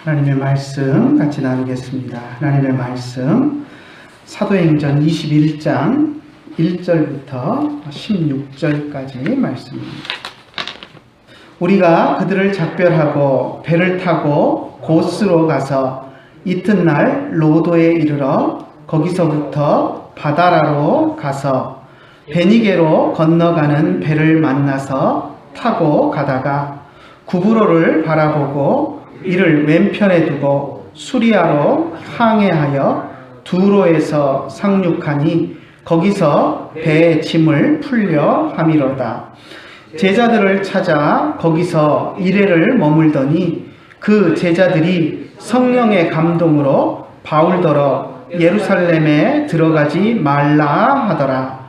하나님의 말씀 같이 나누겠습니다. 하나님의 말씀 사도행전 21장 1절부터 16절까지 말씀입니다. 우리가 그들을 작별하고 배를 타고 고스로 가서 이튿날 로도에 이르러 거기서부터 바다라로 가서 베니게로 건너가는 배를 만나서 타고 가다가 구브로를 바라보고 이를 왼편에 두고 수리아로 항해하여 두로에서 상륙하니 거기서 배의 짐을 풀려 함이로다. 제자들을 찾아 거기서 이레를 머물더니 그 제자들이 성령의 감동으로 바울더러 예루살렘에 들어가지 말라 하더라.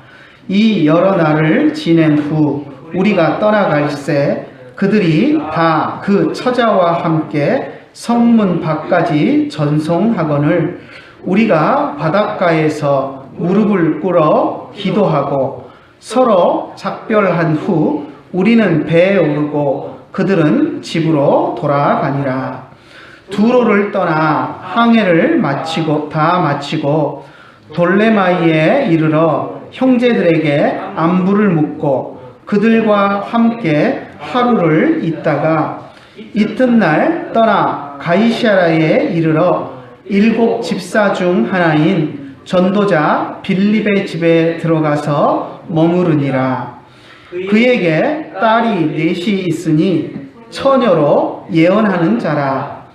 이 여러 날을 지낸 후 우리가 떠나갈새 그들이 다 그 처자와 함께 성문 밖까지 전송하거늘 우리가 바닷가에서 무릎을 꿇어 기도하고 서로 작별한 후 우리는 배에 오르고 그들은 집으로 돌아가니라. 두로를 떠나 항해를 마치고 돌레마이에 이르러 형제들에게 안부를 묻고 그들과 함께 하루를 있다가 이튿날 떠나 가이사랴에 이르러 7 집사 중 하나인 전도자 빌립의 집에 들어가서 머무르니라. 그에게 딸이 4이 있으니 처녀로 예언하는 자라.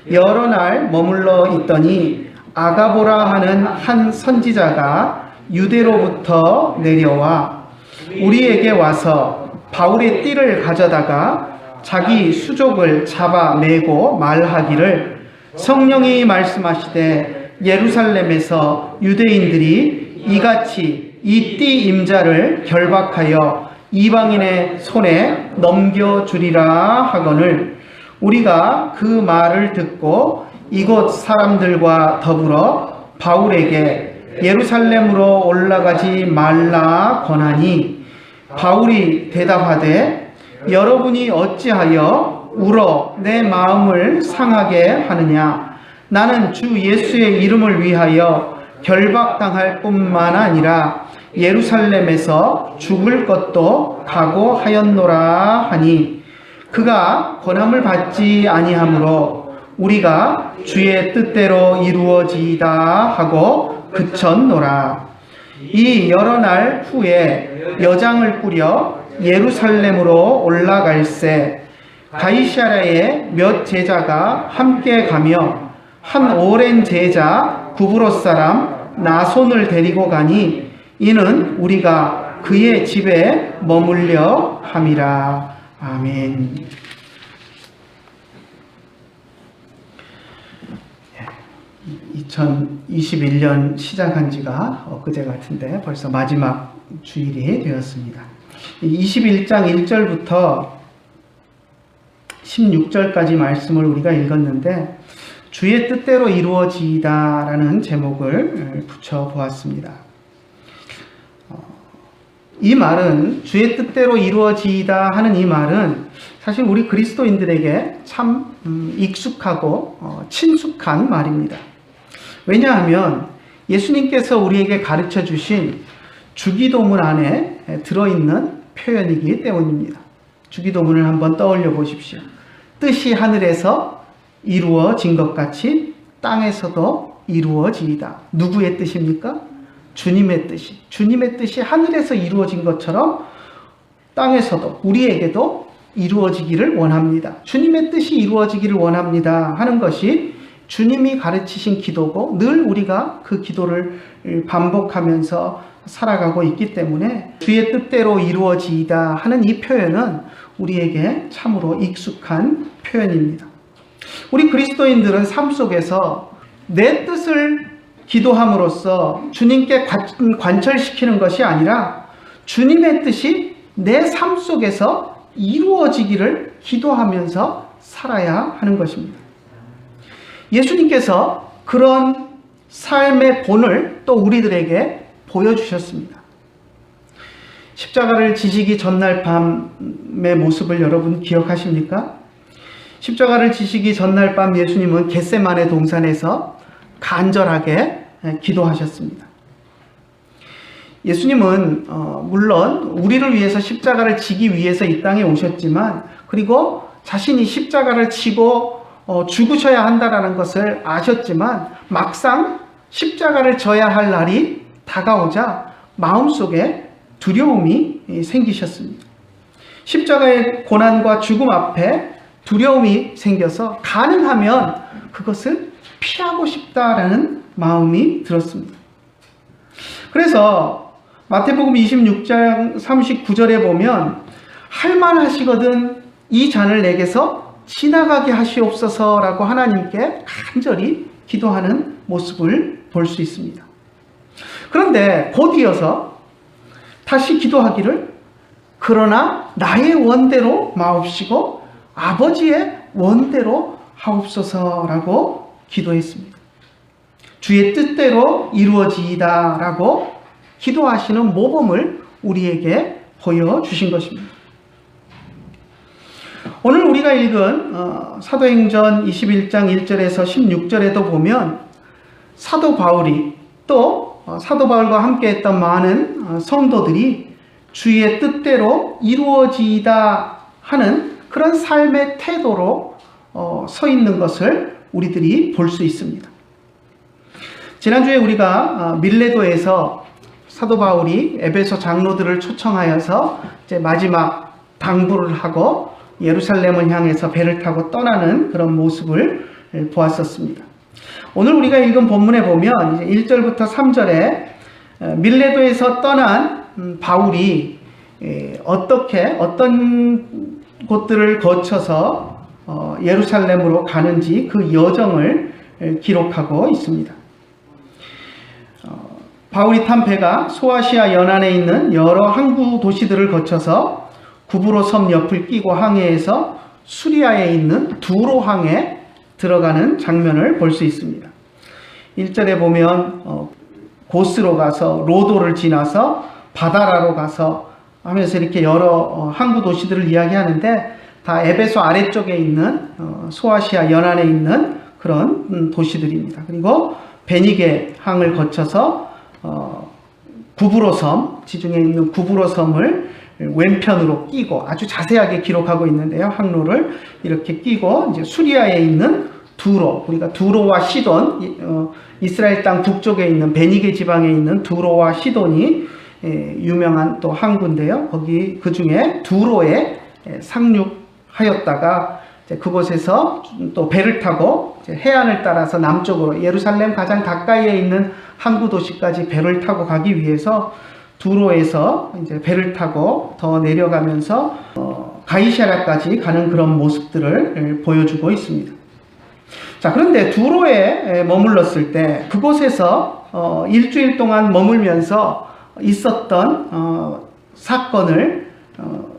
여러 날 머물러 있더니 아가보라 하는 한 선지자가 유대로부터 내려와 우리에게 와서 바울의 띠를 가져다가 자기 수족을 잡아 매고 말하기를 성령이 말씀하시되 예루살렘에서 유대인들이 이같이 이 띠 임자를 결박하여 이방인의 손에 넘겨주리라 하거늘 우리가 그 말을 듣고 이곳 사람들과 더불어 바울에게 예루살렘으로 올라가지 말라 권하니 바울이 대답하되 여러분이 어찌하여 울어 내 마음을 상하게 하느냐. 나는 주 예수의 이름을 위하여 결박당할 뿐만 아니라 예루살렘에서 죽을 것도 각오하였노라 하니 그가 권함을 받지 아니하므로 우리가 주의 뜻대로 이루어지이다 하고 그쳤노라. 이 여러 날 후에 여장을 꾸려 예루살렘으로 올라갈새 가이사랴에 몇 제자가 함께 가며 한 오랜 제자 구브로 사람 나손을 데리고 가니 이는 우리가 그의 집에 머물려 함이라. 아멘. 2021년 시작한 지가 엊그제 같은데 벌써 마지막 주일이 되었습니다. 21장 1절부터 16절까지 말씀을 우리가 읽었는데 주의 뜻대로 이루어지이다 라는 제목을 붙여보았습니다. 이 말은 주의 뜻대로 이루어지이다 하는 이 말은 사실 우리 그리스도인들에게 참 익숙하고 친숙한 말입니다. 왜냐하면 예수님께서 우리에게 가르쳐 주신 주기도문 안에 들어있는 표현이기 때문입니다. 주기도문을 한번 떠올려 보십시오. 뜻이 하늘에서 이루어진 것 같이 땅에서도 이루어지이다. 누구의 뜻입니까? 주님의 뜻이. 주님의 뜻이 하늘에서 이루어진 것처럼 땅에서도 우리에게도 이루어지기를 원합니다. 주님의 뜻이 이루어지기를 원합니다 하는 것이 주님이 가르치신 기도고 늘 우리가 그 기도를 반복하면서 살아가고 있기 때문에 주의 뜻대로 이루어지이다 하는 이 표현은 우리에게 참으로 익숙한 표현입니다. 우리 그리스도인들은 삶 속에서 내 뜻을 기도함으로써 주님께 관철시키는 것이 아니라 주님의 뜻이 내 삶 속에서 이루어지기를 기도하면서 살아야 하는 것입니다. 예수님께서 그런 삶의 본을 또 우리들에게 보여주셨습니다. 십자가를 지시기 전날 밤의 모습을 여러분 기억하십니까? 십자가를 지시기 전날 밤 예수님은 겟세마네 동산에서 간절하게 기도하셨습니다. 예수님은 물론 우리를 위해서 십자가를 지기 위해서 이 땅에 오셨지만, 그리고 자신이 십자가를 치고 죽으셔야 한다라는 것을 아셨지만, 막상 십자가를 져야 할 날이 다가오자 마음속에 두려움이 생기셨습니다. 십자가의 고난과 죽음 앞에 두려움이 생겨서 가능하면 그것을 피하고 싶다라는 마음이 들었습니다. 그래서 마태복음 26장 39절에 보면 할만하시거든 이 잔을 내게서 지나가게 하시옵소서라고 하나님께 간절히 기도하는 모습을 볼 수 있습니다. 그런데 곧 이어서 다시 기도하기를 그러나 나의 원대로 마옵시고 아버지의 원대로 하옵소서라고 기도했습니다. 주의 뜻대로 이루어지이다 라고 기도하시는 모범을 우리에게 보여주신 것입니다. 오늘 우리가 읽은 사도행전 21장 1절에서 16절에도 보면 사도 바울이 또 사도 바울과 함께 했던 많은 성도들이 주의 뜻대로 이루어지이다 하는 그런 삶의 태도로 서 있는 것을 우리들이 볼 수 있습니다. 지난주에 우리가 밀레도에서 사도 바울이 에베소 장로들을 초청하여서 이제 마지막 당부를 하고 예루살렘을 향해서 배를 타고 떠나는 그런 모습을 보았었습니다. 오늘 우리가 읽은 본문에 보면 이제 1절부터 3절에 밀레도에서 떠난 바울이 어떤 곳들을 거쳐서 예루살렘으로 가는지 그 여정을 기록하고 있습니다. 바울이 탄 배가 소아시아 연안에 있는 여러 항구 도시들을 거쳐서 구브로 섬 옆을 끼고 항해해서 수리아에 있는 두로항에 들어가는 장면을 볼 수 있습니다. 1절에 보면 고스로 가서 로도를 지나서 바다라로 가서 하면서 이렇게 여러 항구 도시들을 이야기하는데 다 에베소 아래쪽에 있는 소아시아 연안에 있는 그런 도시들입니다. 그리고 베니게 항을 거쳐서 구브로 섬, 지중해 있는 구브로 섬을 왼편으로 끼고 아주 자세하게 기록하고 있는데요. 항로를 이렇게 끼고 이제 수리아에 있는 두로, 우리가 두로와 시돈, 이스라엘 땅 북쪽에 있는 베니게 지방에 있는 두로와 시돈이 유명한 또 항구인데요. 거기 그 중에 두로에 상륙하였다가 그곳에서 또 배를 타고 해안을 따라서 남쪽으로 예루살렘 가장 가까이에 있는 항구 도시까지 배를 타고 가기 위해서 두로에서 이제 배를 타고 더 내려가면서 가이사랴까지 가는 그런 모습들을 보여주고 있습니다. 자, 그런데 두로에 머물렀을 때 그곳에서 일주일 동안 머물면서 있었던 사건을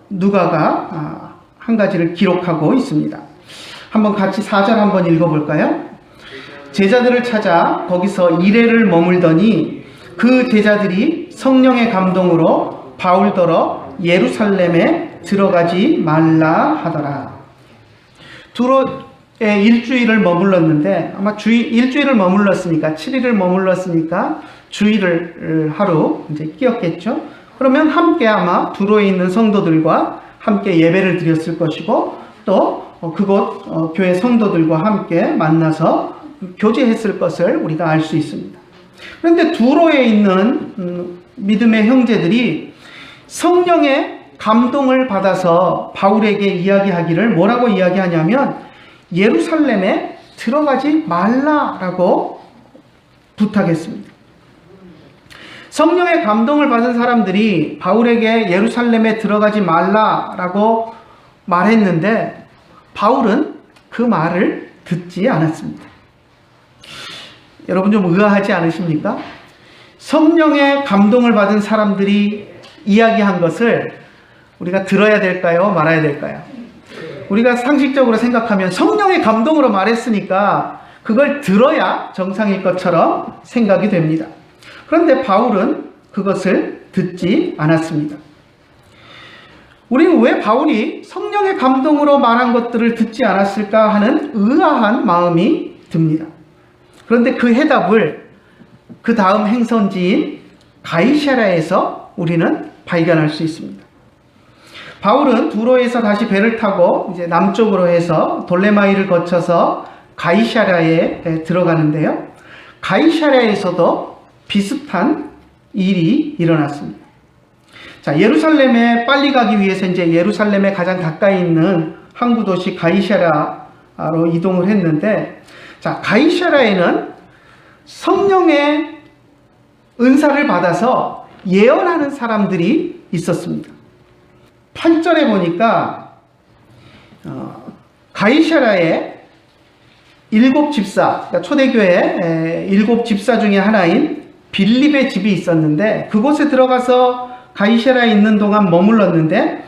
누가가 한 가지를 기록하고 있습니다. 한번 같이 4절 한번 읽어볼까요? 제자들을 찾아 거기서 이레를 머물더니 그 제자들이 성령의 감동으로 바울더러 예루살렘에 들어가지 말라 하더라. 두로에 일주일을 머물렀는데 아마 일주일을 머물렀으니까 7일을 머물렀으니까 주일을 하루 이제 끼었겠죠. 그러면 함께 아마 두로에 있는 성도들과 함께 예배를 드렸을 것이고 또 그곳 교회 성도들과 함께 만나서 교제했을 것을 우리가 알 수 있습니다. 그런데 두로에 있는 믿음의 형제들이 성령의 감동을 받아서 바울에게 이야기하기를 뭐라고 이야기하냐면 예루살렘에 들어가지 말라라고 부탁했습니다. 성령의 감동을 받은 사람들이 바울에게 예루살렘에 들어가지 말라라고 말했는데 바울은 그 말을 듣지 않았습니다. 여러분 좀 의아하지 않으십니까? 성령의 감동을 받은 사람들이 이야기한 것을 우리가 들어야 될까요? 말아야 될까요? 우리가 상식적으로 생각하면 성령의 감동으로 말했으니까 그걸 들어야 정상일 것처럼 생각이 됩니다. 그런데 바울은 그것을 듣지 않았습니다. 우리는 왜 바울이 성령의 감동으로 말한 것들을 듣지 않았을까 하는 의아한 마음이 듭니다. 그런데 그 해답을 그 다음 행선지인 가이사랴에서 우리는 발견할 수 있습니다. 바울은 두로에서 다시 배를 타고 이제 남쪽으로 해서 돌레마이를 거쳐서 가이사랴에 들어가는데요. 가이사랴에서도 비슷한 일이 일어났습니다. 자, 예루살렘에 빨리 가기 위해서 이제 예루살렘에 가장 가까이 있는 항구 도시 가이사랴로 이동을 했는데, 자, 가이사랴에는 성령의 은사를 받아서 예언하는 사람들이 있었습니다. 8절에 보니까 가이사랴에 7집사, 그러니까 초대교회 7집사 중에 하나인 빌립의 집이 있었는데, 그곳에 들어가서 가이사랴에 있는 동안 머물렀는데,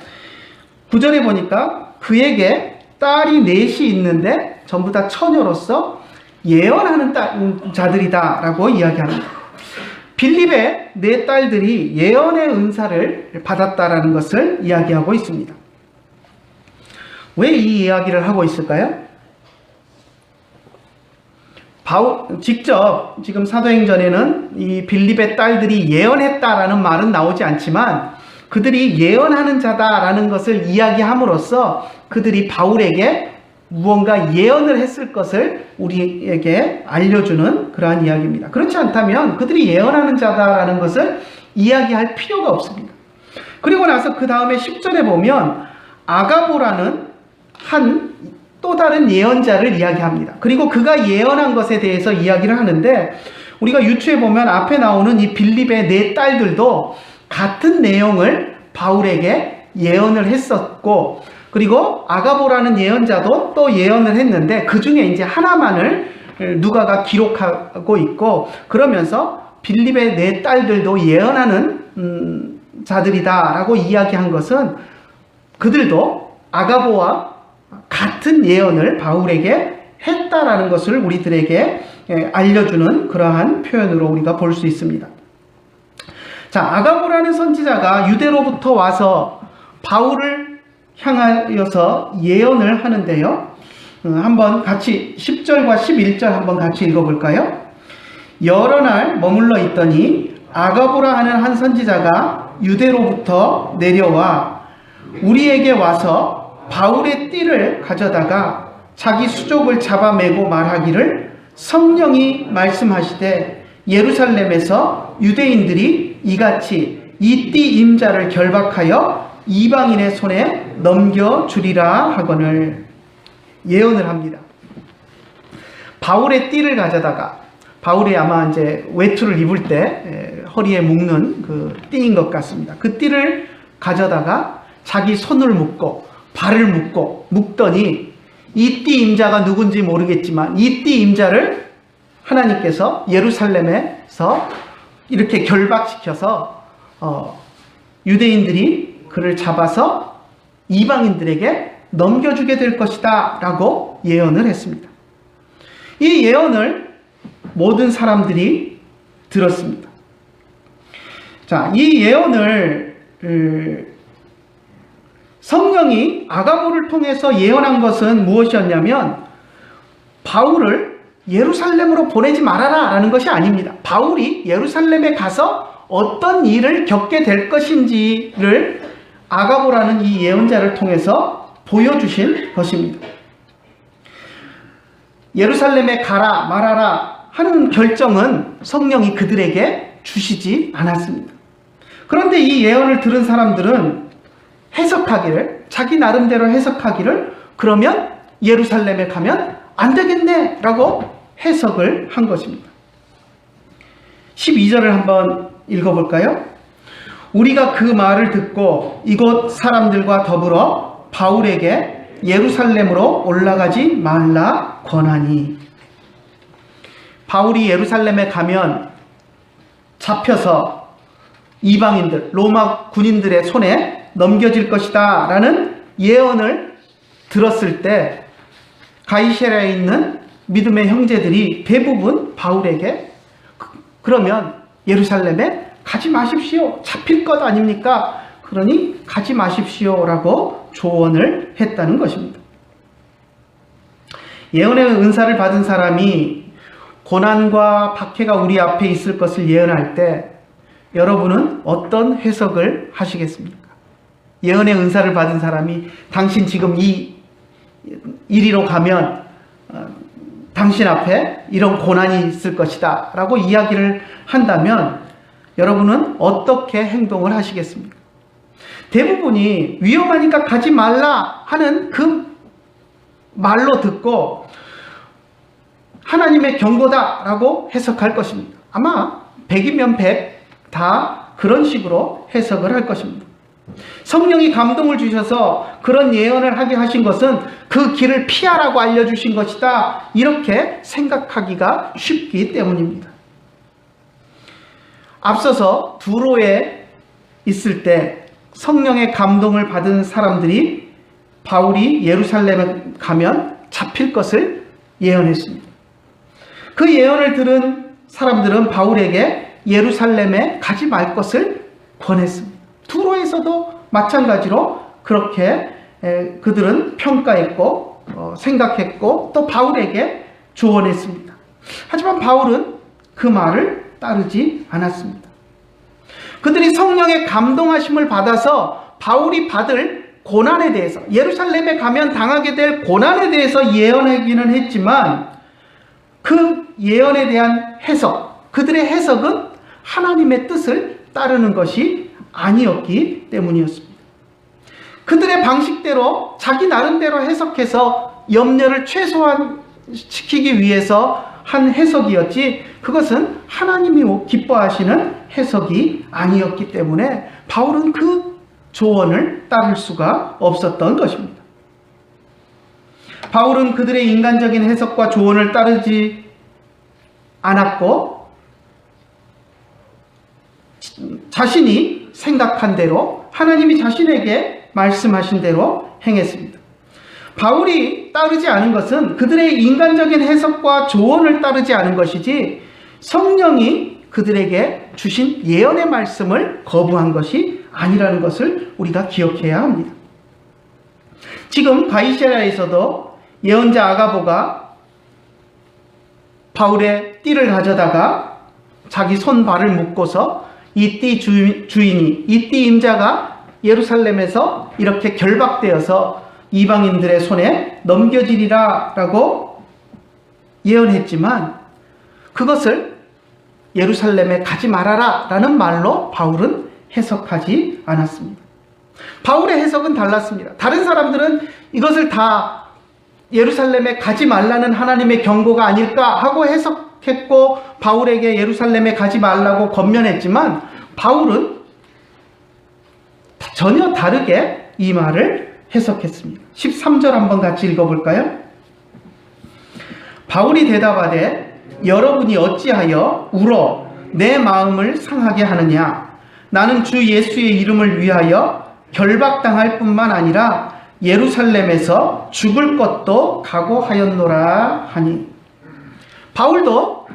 9절에 보니까 그에게 딸이 넷이 있는데 전부 다 처녀로서 예언하는 자들이다 라고 이야기합니다. 빌립의 네 딸들이 예언의 은사를 받았다라는 것을 이야기하고 있습니다. 왜 이 이야기를 하고 있을까요? 직접 지금 사도행전에는 이 빌립의 딸들이 예언했다라는 말은 나오지 않지만, 그들이 예언하는 자다라는 것을 이야기함으로써 그들이 바울에게 무언가 예언을 했을 것을 우리에게 알려주는 그러한 이야기입니다. 그렇지 않다면 그들이 예언하는 자다라는 것을 이야기할 필요가 없습니다. 그리고 나서 그 다음에 10절에 보면 아가보라는 또 다른 예언자를 이야기합니다. 그리고 그가 예언한 것에 대해서 이야기를 하는데, 우리가 유추해 보면 앞에 나오는 이 빌립의 네 딸들도 같은 내용을 바울에게 예언을 했었고, 그리고 아가보라는 예언자도 또 예언을 했는데, 그 중에 이제 하나만을 누가가 기록하고 있고, 그러면서 빌립의 네 딸들도 예언하는 자들이다라고 이야기한 것은 그들도 아가보와 같은 예언을 바울에게 했다라는 것을 우리들에게 알려주는 그러한 표현으로 우리가 볼 수 있습니다. 자, 아가보라는 선지자가 유대로부터 와서 바울을 향하여서 예언을 하는데요. 한번 같이 10절과 11절 한번 같이 읽어볼까요? 여러 날 머물러 있더니 아가보라 하는 한 선지자가 유대로부터 내려와 우리에게 와서 바울의 띠를 가져다가 자기 수족을 잡아매고 말하기를, 성령이 말씀하시되 예루살렘에서 유대인들이 이같이 이 띠 임자를 결박하여 이방인의 손에 넘겨주리라 하거늘. 예언을 합니다. 바울의 띠를 가져다가, 바울이 아마 이제 외투를 입을 때 허리에 묶는 그 띠인 것 같습니다. 그 띠를 가져다가 자기 손을 묶고 발을 묶더니, 이 띠 임자가 누군지 모르겠지만 이 띠 임자를 하나님께서 예루살렘에서 이렇게 결박시켜서 유대인들이 그를 잡아서 이방인들에게 넘겨주게 될 것이다 라고 예언을 했습니다. 이 예언을 모든 사람들이 들었습니다. 자, 이 예언을 성령이 아가보를 통해서 예언한 것은 무엇이었냐면, 바울을 예루살렘으로 보내지 말아라 라는 것이 아닙니다. 바울이 예루살렘에 가서 어떤 일을 겪게 될 것인지를 아가보라는 이 예언자를 통해서 보여주신 것입니다. 예루살렘에 가라 말아라 하는 결정은 성령이 그들에게 주시지 않았습니다. 그런데 이 예언을 들은 사람들은 해석하기를, 자기 나름대로 해석하기를, 그러면 예루살렘에 가면 안 되겠네 라고 해석을 한 것입니다. 12절을 한번 읽어볼까요? 우리가 그 말을 듣고 이곳 사람들과 더불어 바울에게 예루살렘으로 올라가지 말라 권하니. 바울이 예루살렘에 가면 잡혀서 이방인들, 로마 군인들의 손에 넘겨질 것이다 라는 예언을 들었을 때 가이사랴에 있는 믿음의 형제들이 대부분 바울에게, 그러면 예루살렘에 가지 마십시오, 잡힐 것 아닙니까? 그러니 가지 마십시오라고 조언을 했다는 것입니다. 예언의 은사를 받은 사람이 고난과 박해가 우리 앞에 있을 것을 예언할 때 여러분은 어떤 해석을 하시겠습니까? 예언의 은사를 받은 사람이 당신 지금 이리로 가면 당신 앞에 이런 고난이 있을 것이다 라고 이야기를 한다면 여러분은 어떻게 행동을 하시겠습니까? 대부분이 위험하니까 가지 말라 하는 그 말로 듣고 하나님의 경고다 라고 해석할 것입니다. 아마 100이면 100 다 그런 식으로 해석을 할 것입니다. 성령이 감동을 주셔서 그런 예언을 하게 하신 것은 그 길을 피하라고 알려주신 것이다 이렇게 생각하기가 쉽기 때문입니다. 앞서서 두로에 있을 때 성령의 감동을 받은 사람들이 바울이 예루살렘에 가면 잡힐 것을 예언했습니다. 그 예언을 들은 사람들은 바울에게 예루살렘에 가지 말 것을 권했습니다. 두로에서도 마찬가지로 그렇게 그들은 평가했고 생각했고 또 바울에게 조언했습니다. 하지만 바울은 그 말을 따르지 않았습니다. 그들이 성령의 감동하심을 받아서 바울이 받을 고난에 대해서 예루살렘에 가면 당하게 될 고난에 대해서 예언하기는 했지만 그 예언에 대한 해석, 그들의 해석은 하나님의 뜻을 따르는 것이 아니었기 때문이었습니다. 그들의 방식대로 자기 나름대로 해석해서 염려를 최소화시키기 위해서 한 해석이었지 그것은 하나님이 기뻐하시는 해석이 아니었기 때문에 바울은 그 조언을 따를 수가 없었던 것입니다. 바울은 그들의 인간적인 해석과 조언을 따르지 않았고 자신이 생각한 대로 하나님이 자신에게 말씀하신 대로 행했습니다. 바울이 따르지 않은 것은 그들의 인간적인 해석과 조언을 따르지 않은 것이지 성령이 그들에게 주신 예언의 말씀을 거부한 것이 아니라는 것을 우리가 기억해야 합니다. 지금 가이사랴에서도 예언자 아가보가 바울의 띠를 가져다가 자기 손발을 묶고서 이 띠 주인이 이 띠 임자가 예루살렘에서 이렇게 결박되어서 이방인들의 손에 넘겨지리라 라고 예언했지만 그것을 예루살렘에 가지 말아라 라는 말로 바울은 해석하지 않았습니다. 바울의 해석은 달랐습니다. 다른 사람들은 이것을 다 예루살렘에 가지 말라는 하나님의 경고가 아닐까 하고 해석했고 바울에게 예루살렘에 가지 말라고 권면했지만 바울은 전혀 다르게 이 말을 해석했습니다. 13절 한번 같이 읽어볼까요? 바울이 대답하되 여러분이 어찌하여 울어 내 마음을 상하게 하느냐? 나는 주 예수의 이름을 위하여 결박당할 뿐만 아니라 예루살렘에서 죽을 것도 각오하였노라 하니. 바울도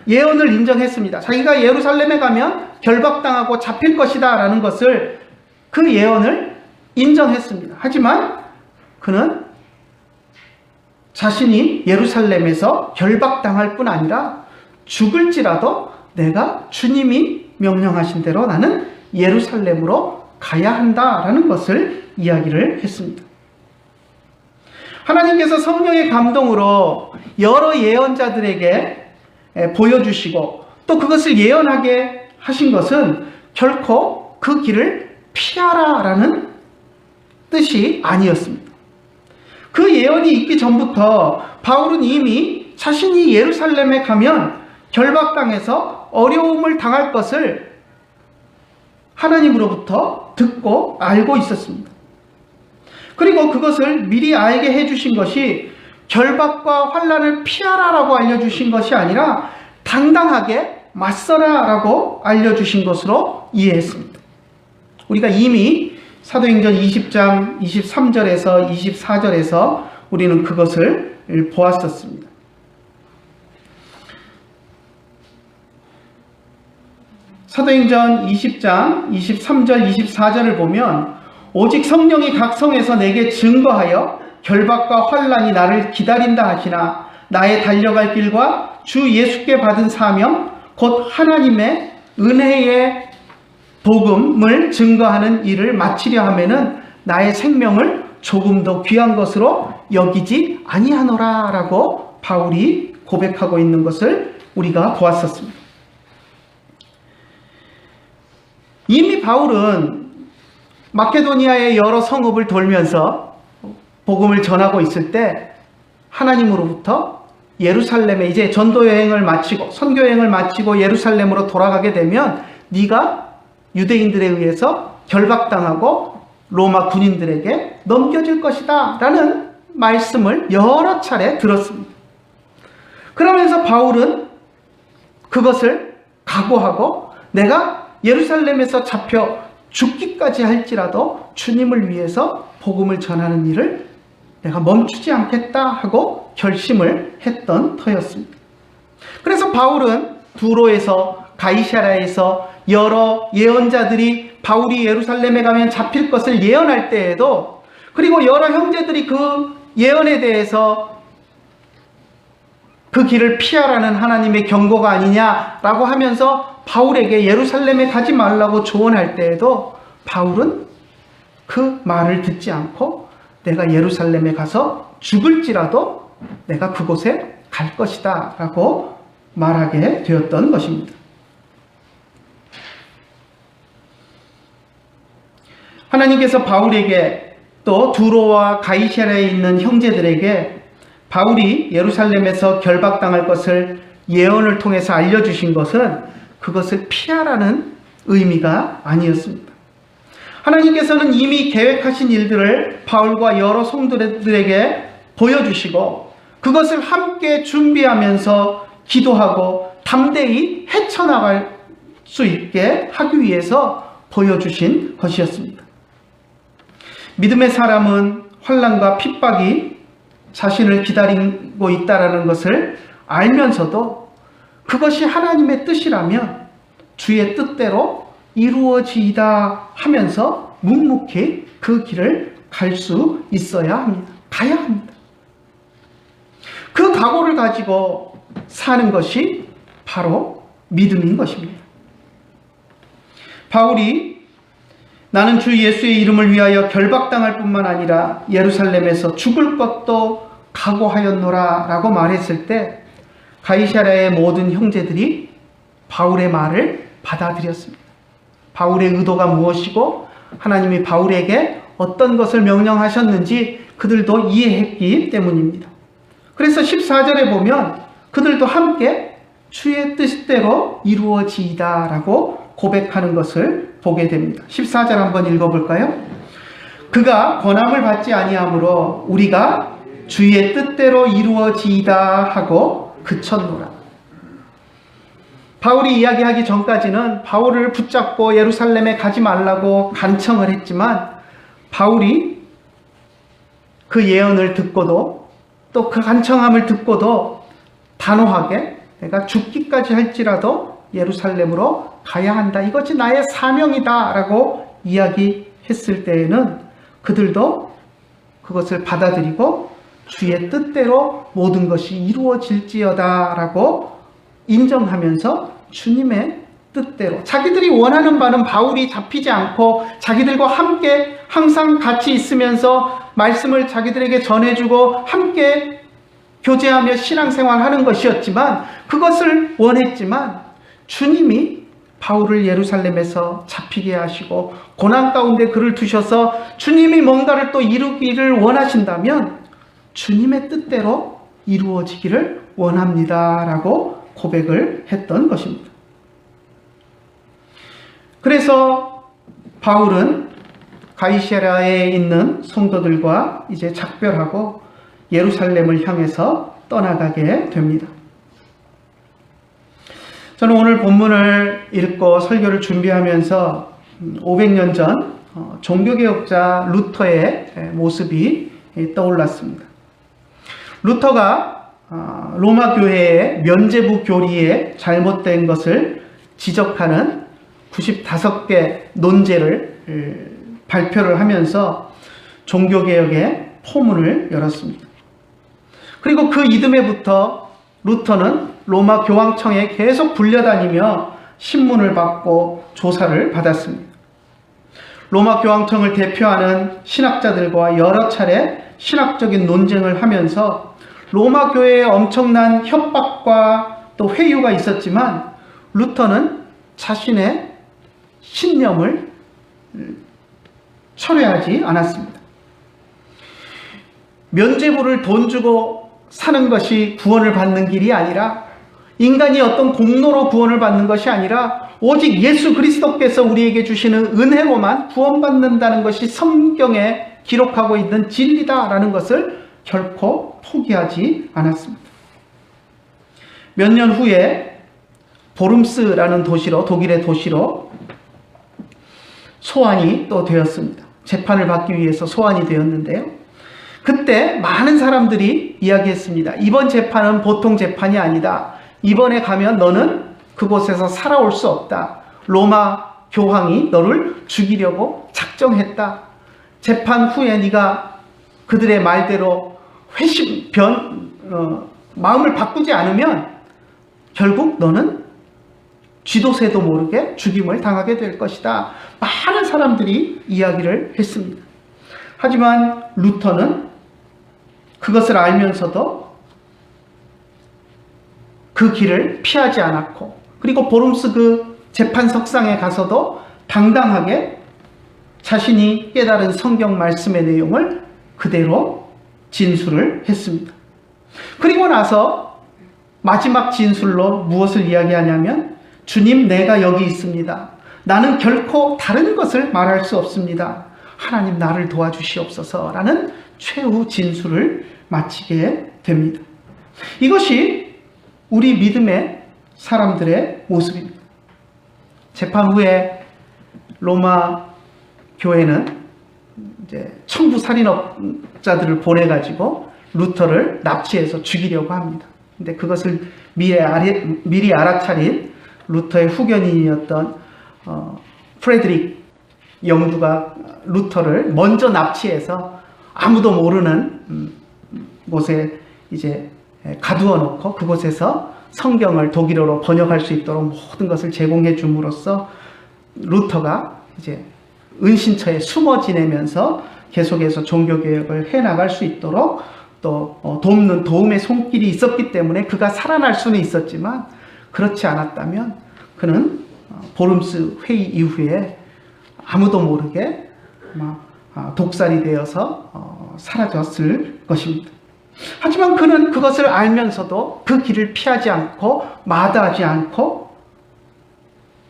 예언을 인정했습니다. 자기가 예루살렘에 가면 결박당하고 잡힐 것이다 라는 것을 그 예언을 인정했습니다. 하지만 그는 자신이 예루살렘에서 결박당할 뿐 아니라 죽을지라도 내가 주님이 명령하신 대로 나는 예루살렘으로 가야 한다라는 것을 이야기를 했습니다. 하나님께서 성령의 감동으로 여러 예언자들에게 보여주시고 또 그것을 예언하게 하신 것은 결코 그 길을 피하라라는 뜻이 아니었습니다. 그 예언이 있기 전부터 바울은 이미 자신이 예루살렘에 가면 결박당해서 어려움을 당할 것을 하나님으로부터 듣고 알고 있었습니다. 그리고 그것을 미리 알게 해주신 것이 결박과 환난을 피하라라고 알려주신 것이 아니라 당당하게 맞서라라고 알려주신 것으로 이해했습니다. 우리가 이미 사도행전 20장 23절에서 24절에서 우리는 그것을 보았었습니다. 사도행전 20장 23절 24절을 보면 오직 성령이 각 성에서 내게 증거하여 결박과 환난이 나를 기다린다 하시나 나의 달려갈 길과 주 예수께 받은 사명 곧 하나님의 은혜의 복음을 증거하는 일을 마치려 하면은 나의 생명을 조금 더 귀한 것으로 여기지 아니하노라 라고 바울이 고백하고 있는 것을 우리가 보았었습니다. 이미 바울은 마케도니아의 여러 성읍을 돌면서 복음을 전하고 있을 때 하나님으로부터 예루살렘에 이제 전도 여행을 마치고 선교 여행을 마치고 예루살렘으로 돌아가게 되면 네가 유대인들에 의해서 결박당하고 로마 군인들에게 넘겨질 것이다 라는 말씀을 여러 차례 들었습니다. 그러면서 바울은 그것을 각오하고 내가 예루살렘에서 잡혀 죽기까지 할지라도 주님을 위해서 복음을 전하는 일을 내가 멈추지 않겠다 하고 결심을 했던 터였습니다. 그래서 바울은 두로에서 가이사랴에서 여러 예언자들이 바울이 예루살렘에 가면 잡힐 것을 예언할 때에도 그리고 여러 형제들이 그 예언에 대해서 그 길을 피하라는 하나님의 경고가 아니냐라고 하면서 바울에게 예루살렘에 가지 말라고 조언할 때에도 바울은 그 말을 듣지 않고 내가 예루살렘에 가서 죽을지라도 내가 그곳에 갈 것이다 라고 말하게 되었던 것입니다. 하나님께서 바울에게 또 두로와 가이사랴에 있는 형제들에게 바울이 예루살렘에서 결박당할 것을 예언을 통해서 알려주신 것은 그것을 피하라는 의미가 아니었습니다. 하나님께서는 이미 계획하신 일들을 바울과 여러 성도들에게 보여주시고 그것을 함께 준비하면서 기도하고 담대히 헤쳐나갈 수 있게 하기 위해서 보여주신 것이었습니다. 믿음의 사람은 환난과 핍박이 자신을 기다리고 있다는 것을 알면서도 그것이 하나님의 뜻이라면 주의 뜻대로 이루어지이다 하면서 묵묵히 그 길을 갈 수 있어야 합니다. 가야 합니다. 그 각오를 가지고 사는 것이 바로 믿음인 것입니다. 바울이 나는 주 예수의 이름을 위하여 결박당할 뿐만 아니라 예루살렘에서 죽을 것도 각오하였노라 라고 말했을 때 가이사랴의 모든 형제들이 바울의 말을 받아들였습니다. 바울의 의도가 무엇이고 하나님이 바울에게 어떤 것을 명령하셨는지 그들도 이해했기 때문입니다. 그래서 14절에 보면 그들도 함께 주의 뜻대로 이루어지이다 라고 고백하는 것을 보게 됩니다. 14절 한번 읽어볼까요? 그가 권함을 받지 아니하므로 우리가 주의 뜻대로 이루어지이다 하고 그쳤노라. 바울이 이야기하기 전까지는 바울을 붙잡고 예루살렘에 가지 말라고 간청을 했지만 바울이 그 예언을 듣고도 또 그 간청함을 듣고도 단호하게 내가 죽기까지 할지라도 예루살렘으로 가야 한다. 이것이 나의 사명이다 라고 이야기했을 때에는 그들도 그것을 받아들이고 주의 뜻대로 모든 것이 이루어질지어다 라고 인정하면서 주님의 뜻대로 자기들이 원하는 바는 바울이 잡히지 않고 자기들과 함께 항상 같이 있으면서 말씀을 자기들에게 전해주고 함께 교제하며 신앙생활하는 것이었지만 그것을 원했지만 주님이 바울을 예루살렘에서 잡히게 하시고 고난 가운데 그를 두셔서 주님이 뭔가를 또 이루기를 원하신다면 주님의 뜻대로 이루어지기를 원합니다 라고 고백을 했던 것입니다. 그래서 바울은 가이사랴에 있는 성도들과 이제 작별하고 예루살렘을 향해서 떠나가게 됩니다. 저는 오늘 본문을 읽고 설교를 준비하면서 500년 전 종교개혁자 루터의 모습이 떠올랐습니다. 루터가 로마 교회의 면죄부 교리에 잘못된 것을 지적하는 95개 논제를 발표를 하면서 종교개혁의 포문을 열었습니다. 그리고 그 이듬해부터 루터는 로마 교황청에 계속 불려다니며 신문을 받고 조사를 받았습니다. 로마 교황청을 대표하는 신학자들과 여러 차례 신학적인 논쟁을 하면서 로마 교회에 엄청난 협박과 또 회유가 있었지만 루터는 자신의 신념을 철회하지 않았습니다. 면죄부를 돈 주고 사는 것이 구원을 받는 길이 아니라, 인간이 어떤 공로로 구원을 받는 것이 아니라 오직 예수 그리스도께서 우리에게 주시는 은혜로만 구원받는다는 것이 성경에 기록하고 있는 진리다라는 것을 결코 포기하지 않았습니다. 몇 년 후에 보름스라는 도시로, 독일의 도시로 소환이 또 되었습니다. 재판을 받기 위해서 소환이 되었는데요. 그때 많은 사람들이 이야기했습니다. 이번 재판은 보통 재판이 아니다. 이번에 가면 너는 그곳에서 살아올 수 없다. 로마 교황이 너를 죽이려고 작정했다. 재판 후에 네가 그들의 말대로 마음을 바꾸지 않으면 결국 너는 쥐도새도 모르게 죽임을 당하게 될 것이다. 많은 사람들이 이야기를 했습니다. 하지만 루터는 그것을 알면서도 그 길을 피하지 않았고, 그리고 보름스 그 재판석상에 가서도 당당하게 자신이 깨달은 성경 말씀의 내용을 그대로 진술을 했습니다. 그리고 나서 마지막 진술로 무엇을 이야기하냐면, 주님, 내가 여기 있습니다. 나는 결코 다른 것을 말할 수 없습니다. 하나님, 나를 도와주시옵소서 라는 최후 진술을 마치게 됩니다. 이것이 우리 믿음의 사람들의 모습입니다. 재판 후에 로마 교회는 이제 청부 살인업자들을 보내가지고 루터를 납치해서 죽이려고 합니다. 근데 그것을 미리 알아차린 루터의 후견인이었던 프레드릭 영주가 루터를 먼저 납치해서 아무도 모르는 곳에 이제 가두어 놓고 그곳에서 성경을 독일어로 번역할 수 있도록 모든 것을 제공해 줌으로써 루터가 이제 은신처에 숨어 지내면서 계속해서 종교개혁을 해나갈 수 있도록 또 돕는 도움의 손길이 있었기 때문에 그가 살아날 수는 있었지만, 그렇지 않았다면 그는 보름스 회의 이후에 아무도 모르게 독살이 되어서 사라졌을 것입니다. 하지만 그는 그것을 알면서도 그 길을 피하지 않고 마다하지 않고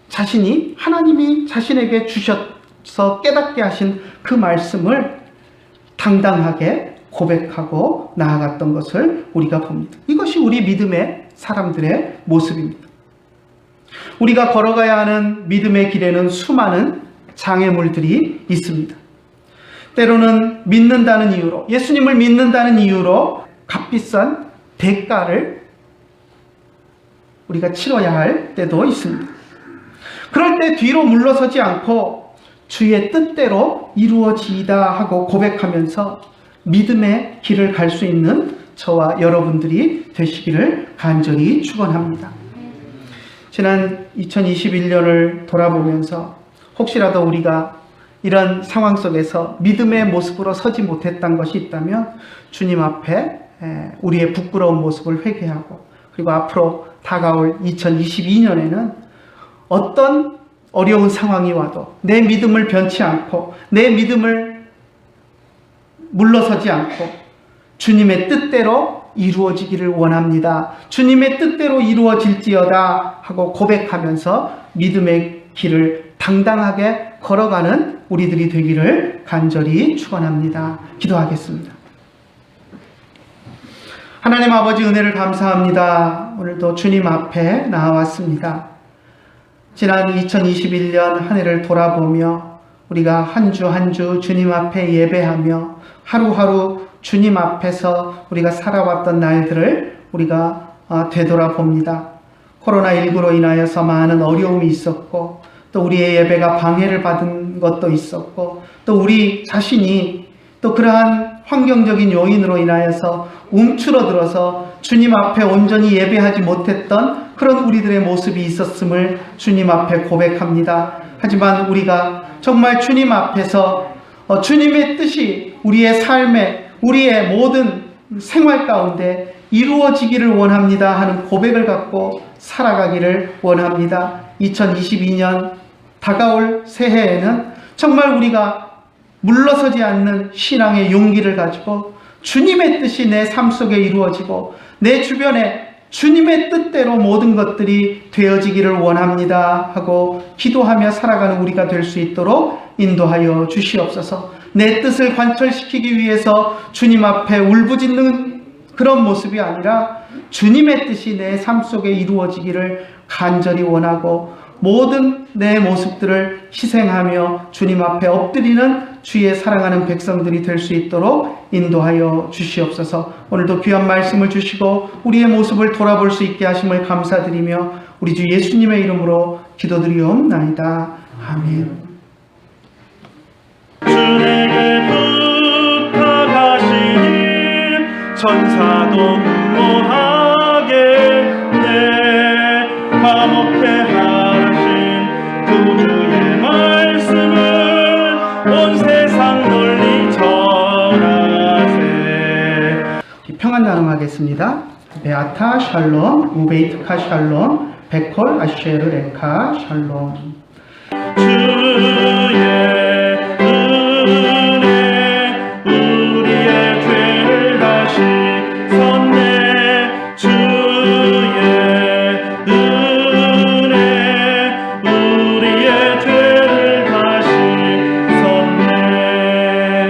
자신이 하나님이 자신에게 주셔서 깨닫게 하신 그 말씀을 당당하게 고백하고 나아갔던 것을 우리가 봅니다. 이것이 우리 믿음의 사람들의 모습입니다. 우리가 걸어가야 하는 믿음의 길에는 수많은 장애물들이 있습니다. 때로는 믿는다는 이유로, 예수님을 믿는다는 이유로 값비싼 대가를 우리가 치러야 할 때도 있습니다. 그럴 때 뒤로 물러서지 않고 주의 뜻대로 이루어지이다 하고 고백하면서 믿음의 길을 갈 수 있는 저와 여러분들이 되시기를 간절히 축원합니다. 지난 2021년을 돌아보면서 혹시라도 우리가 이런 상황 속에서 믿음의 모습으로 서지 못했던 것이 있다면 주님 앞에 우리의 부끄러운 모습을 회개하고, 그리고 앞으로 다가올 2022년에는 어떤 어려운 상황이 와도 내 믿음을 변치 않고 내 믿음을 물러서지 않고 주님의 뜻대로 이루어지기를 원합니다. 주님의 뜻대로 이루어질지어다 하고 고백하면서 믿음의 길을 당당하게 걸어가는 우리들이 되기를 간절히 축원합니다. 기도하겠습니다. 하나님 아버지, 은혜를 감사합니다. 오늘도 주님 앞에 나왔습니다. 지난 2021년 한 해를 돌아보며 우리가 한 주 한 주 주님 앞에 예배하며 하루하루 주님 앞에서 우리가 살아왔던 날들을 우리가 되돌아봅니다. 코로나19로 인하여서 많은 어려움이 있었고, 또 우리의 예배가 방해를 받은 것도 있었고, 또 우리 자신이 또 그러한 환경적인 요인으로 인하여서 움츠러들어서 주님 앞에 온전히 예배하지 못했던 그런 우리들의 모습이 있었음을 주님 앞에 고백합니다. 하지만 우리가 정말 주님 앞에서 주님의 뜻이 우리의 삶에, 우리의 모든 생활 가운데 이루어지기를 원합니다 하는 고백을 갖고 살아가기를 원합니다. 2022년 다가올 새해에는 정말 우리가 물러서지 않는 신앙의 용기를 가지고 주님의 뜻이 내 삶 속에 이루어지고 내 주변에 주님의 뜻대로 모든 것들이 되어지기를 원합니다 하고 기도하며 살아가는 우리가 될 수 있도록 인도하여 주시옵소서. 내 뜻을 관철시키기 위해서 주님 앞에 울부짖는 그런 모습이 아니라 주님의 뜻이 내 삶 속에 이루어지기를 간절히 원하고 모든 내 모습들을 희생하며 주님 앞에 엎드리는 주의 사랑하는 백성들이 될 수 있도록 인도하여 주시옵소서. 오늘도 귀한 말씀을 주시고 우리의 모습을 돌아볼 수 있게 하심을 감사드리며 우리 주 예수님의 이름으로 기도드리옵나이다. 아멘. 주에게 부탁하시니 천사도 응모하게 내 화목해 하신 구주의 말씀을 온 세상 널리 전하세. 평안 나눔하겠습니다. 베아타 샬롬, 우베이트카 샬롬, 베콜 아쉐르 레카 샬롬. 주의 은혜 우리의 죄를 다시 섰네. 주의 은혜 우리의 죄를 다시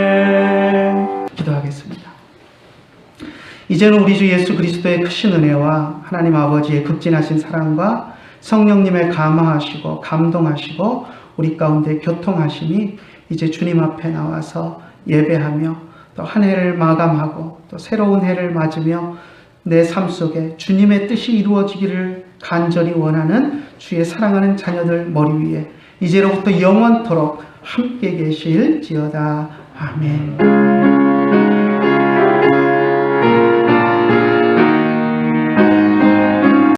섰네. 기도하겠습니다. 이제는 우리 주 예수 그리스도의 크신 은혜와 하나님 아버지의 극진하신 사랑과 성령님의 감화하시고 감동하시고 우리 가운데 교통하심이 이제 주님 앞에 나와서 예배하며 또 한 해를 마감하고 또 새로운 해를 맞으며 내 삶 속에 주님의 뜻이 이루어지기를 간절히 원하는 주의 사랑하는 자녀들 머리 위에 이제로부터 영원토록 함께 계실지어다. 아멘.